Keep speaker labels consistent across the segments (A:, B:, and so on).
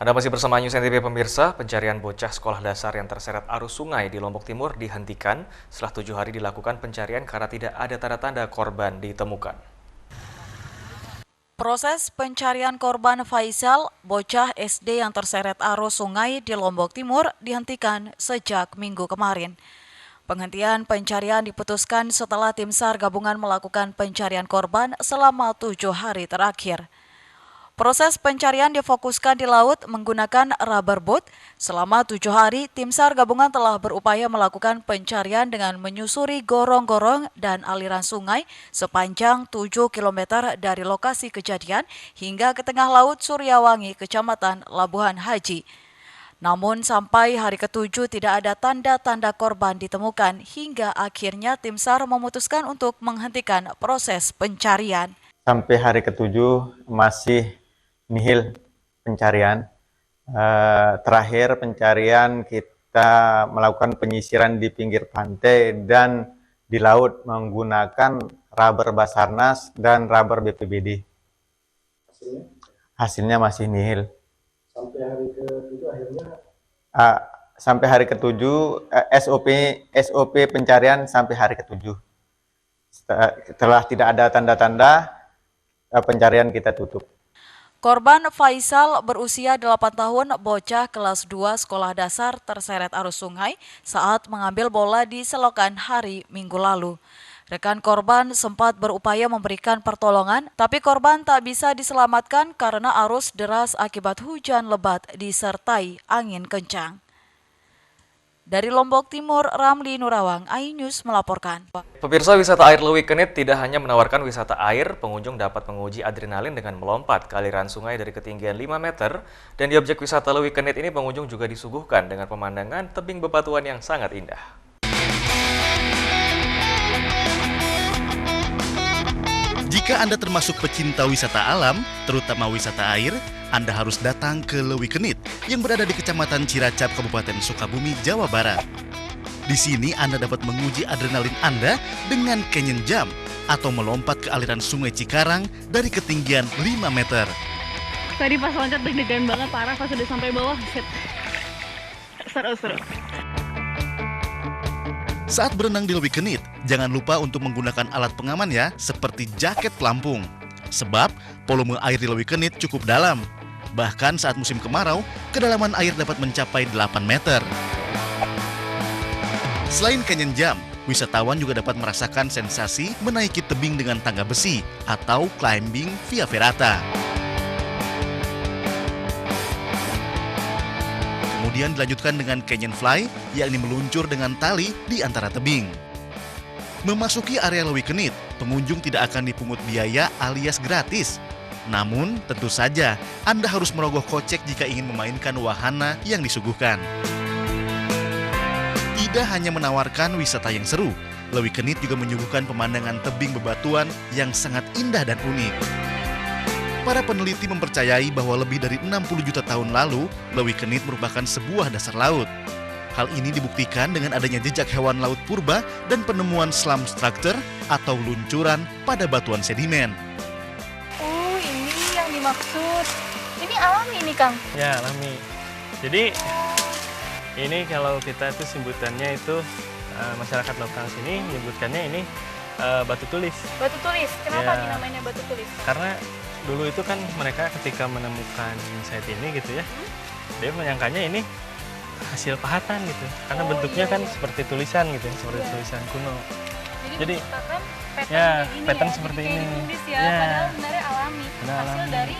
A: Anda masih bersama News NTV pemirsa, pencarian bocah sekolah dasar yang terseret arus sungai di Lombok Timur dihentikan setelah 7 hari dilakukan pencarian karena tidak ada tanda-tanda korban ditemukan.
B: Proses pencarian korban Faisal, bocah SD yang terseret arus sungai di Lombok Timur, dihentikan sejak Minggu kemarin. Penghentian pencarian diputuskan setelah tim SAR gabungan melakukan pencarian korban selama 7 hari terakhir. Proses pencarian difokuskan di laut menggunakan rubber boat. Selama 7 hari, tim SAR gabungan telah berupaya melakukan pencarian dengan menyusuri gorong-gorong dan aliran sungai sepanjang 7 km dari lokasi kejadian hingga ke tengah laut Suryawangi, Kecamatan Labuhan Haji. Namun sampai hari ke-7 tidak ada tanda-tanda korban ditemukan hingga akhirnya tim SAR memutuskan untuk menghentikan proses pencarian.
C: Sampai hari ke-7 masih nihil pencarian. Terakhir pencarian kita melakukan penyisiran di pinggir pantai dan di laut menggunakan rubber Basarnas dan rubber BPBD. Hasilnya masih nihil.
D: Sampai hari ke-7 akhirnya?
C: Sampai hari ke-7 SOP pencarian sampai hari ke-7. Setelah tidak ada tanda-tanda, pencarian kita tutup.
B: Korban Faisal berusia 8 tahun, bocah kelas 2 sekolah dasar terseret arus sungai saat mengambil bola di selokan hari Minggu lalu. Rekan korban sempat berupaya memberikan pertolongan, tapi korban tak bisa diselamatkan karena arus deras akibat hujan lebat disertai angin kencang. Dari Lombok Timur, Ramli Nurawang, iNews melaporkan.
A: Pemirsa, wisata air Lewi Kenit tidak hanya menawarkan wisata air, pengunjung dapat menguji adrenalin dengan melompat ke aliran sungai dari ketinggian 5 meter. Dan di objek wisata Lewi Kenit ini pengunjung juga disuguhkan dengan pemandangan tebing bebatuan yang sangat indah.
E: Jika Anda termasuk pecinta wisata alam, terutama wisata air, Anda harus datang ke Lewi Kenit yang berada di Kecamatan Ciracap, Kabupaten Sukabumi, Jawa Barat. Di sini Anda dapat menguji adrenalin Anda dengan canyon jump atau melompat ke aliran sungai Cikarang dari ketinggian 5 meter.
F: Tadi pas loncat deg-degan banget, parah pas udah sampai bawah. Seru-seru.
E: Saat berenang di Lewi Kenit, jangan lupa untuk menggunakan alat pengaman ya, seperti jaket pelampung. Sebab volume air di Lewi Kenit cukup dalam. Bahkan saat musim kemarau, kedalaman air dapat mencapai 8 meter. Selain canyon jump, wisatawan juga dapat merasakan sensasi menaiki tebing dengan tangga besi atau climbing via ferrata. Kemudian dilanjutkan dengan canyon fly, yakni meluncur dengan tali di antara tebing. Memasuki area Lewi Kenit, pengunjung tidak akan dipungut biaya alias gratis. Namun, tentu saja Anda harus merogoh kocek jika ingin memainkan wahana yang disuguhkan. Tidak hanya menawarkan wisata yang seru, Lewi Kenit juga menyuguhkan pemandangan tebing bebatuan yang sangat indah dan unik. Para peneliti mempercayai bahwa lebih dari 60 juta tahun lalu, Lewi Kenit merupakan sebuah dasar laut. Hal ini dibuktikan dengan adanya jejak hewan laut purba dan penemuan slump structure atau luncuran pada batuan sedimen.
F: Oh, ini yang dimaksud. Ini alami ini, Kang?
G: Ya, alami. Jadi, ini kalau kita itu sebutannya itu, masyarakat lokal sini menyebutkannya ini batu tulis.
F: Batu tulis. Kenapa
G: Ya.
F: dinamainya batu tulis?
G: Karena dulu itu kan mereka ketika menemukan site ini gitu ya, dia menyangkanya ini hasil pahatan gitu. Karena bentuknya kan seperti tulisan gitu, seperti tulisan kuno.
F: Jadi menciptakan pattern
G: ya,
F: kayak gini
G: pattern
F: ya,
G: seperti
F: jadi kayak
G: ini.
F: ditulis ya,
G: Ya.
F: padahal sebenarnya alami.
G: Padahal
F: Hasil
G: alami.
F: dari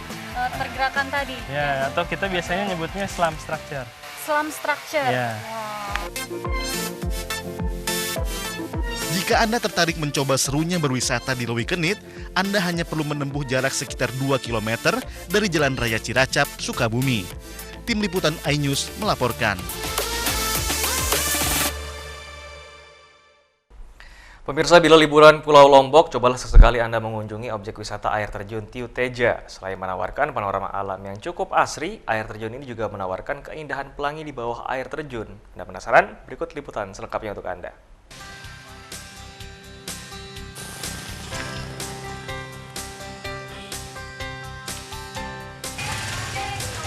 F: pergerakan tadi.
G: Ya, atau kita biasanya nyebutnya slump structure.
F: Slump structure.
G: Ya.
E: Jika Anda tertarik mencoba serunya berwisata di Lewi Kenit, Anda hanya perlu menempuh jarak sekitar 2 km dari Jalan Raya Ciracap, Sukabumi. Tim Liputan iNews melaporkan.
A: Pemirsa, bila liburan Pulau Lombok, cobalah sesekali Anda mengunjungi objek wisata air terjun Tiu Teja. Selain menawarkan panorama alam yang cukup asri, air terjun ini juga menawarkan keindahan pelangi di bawah air terjun. Anda penasaran? Berikut liputan selengkapnya untuk Anda.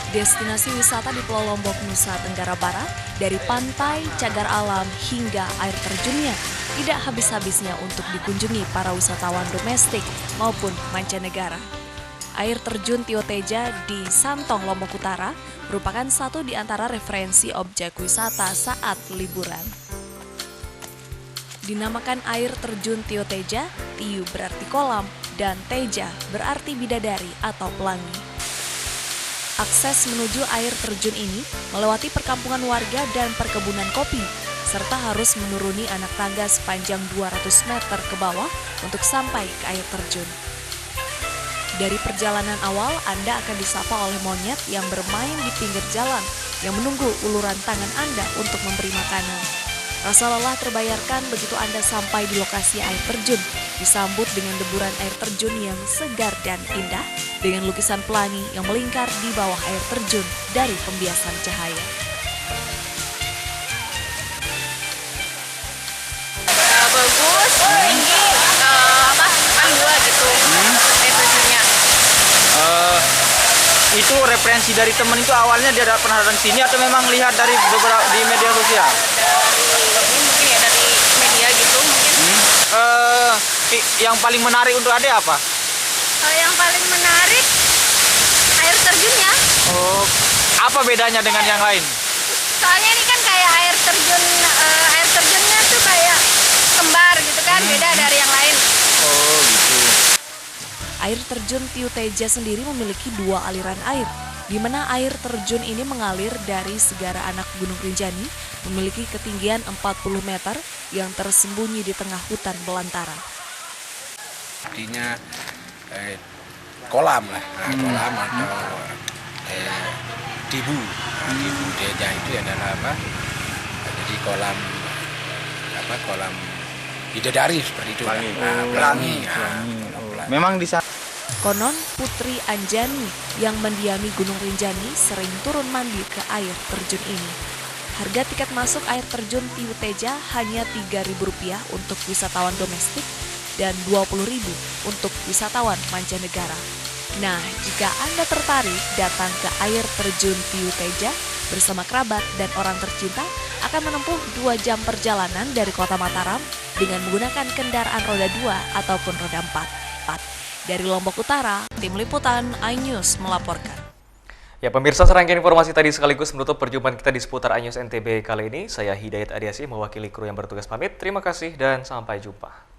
B: Destinasi wisata di Pulau Lombok, Nusa Tenggara Barat, dari pantai, cagar alam, hingga air terjunnya, tidak habis-habisnya untuk dikunjungi para wisatawan domestik maupun mancanegara. Air terjun Tio Teja di Santong, Lombok Utara merupakan satu di antara referensi objek wisata saat liburan. Dinamakan air terjun Tio Teja, Tiu berarti kolam, dan Teja berarti bidadari atau pelangi. Akses menuju air terjun ini melewati perkampungan warga dan perkebunan kopi, serta harus menuruni anak tangga sepanjang 200 meter ke bawah untuk sampai ke air terjun. Dari perjalanan awal, Anda akan disapa oleh monyet yang bermain di pinggir jalan, yang menunggu uluran tangan Anda untuk memberi makanan. Rasa lelah terbayarkan begitu Anda sampai di lokasi air terjun, disambut dengan deburan air terjun yang segar dan indah, dengan lukisan pelangi yang melingkar di bawah air terjun dari pembiasan cahaya.
F: Bagus, tinggi, kan dua gitu, air terjunnya.
H: Itu referensi dari teman itu awalnya dia pernah datang sini atau memang lihat dari beberapa di media sosial?
F: Ini mungkin ya dari media gitu mungkin.
H: Yang paling menarik untuk Ade apa?
F: Yang paling menarik air terjunnya.
H: Oh, apa bedanya dengan yang lain?
F: Soalnya ini kan kayak air terjunnya tuh kayak kembar gitu kan, beda dari yang lain.
H: Oh gitu.
B: Air terjun Tiu Teja sendiri memiliki dua aliran air, di mana air terjun ini mengalir dari Segara Anak Gunung Rinjani, memiliki ketinggian 40 meter yang tersembunyi di tengah hutan belantara.
I: Artinya kolam lah, kolam atau dibu. Dibu Teja itu adalah apa? Jadi kolam bidadari seperti itu. Pelangi.
H: Memang di sana.
B: Konon Putri Anjani yang mendiami Gunung Rinjani sering turun mandi ke air terjun ini. Harga tiket masuk air terjun Tiu Teja hanya Rp3.000 untuk wisatawan domestik dan Rp20.000 untuk wisatawan mancanegara. Nah, jika Anda tertarik datang ke air terjun Tiu Teja bersama kerabat dan orang tercinta, akan menempuh 2 jam perjalanan dari kota Mataram dengan menggunakan kendaraan roda 2 ataupun roda 4. Dari Lombok Utara, Tim Liputan iNews melaporkan.
A: Ya pemirsa, serangkaian informasi tadi sekaligus menutup perjumpaan kita di seputar iNews NTB kali ini. Saya Hidayat Adiasih mewakili kru yang bertugas pamit. Terima kasih dan sampai jumpa.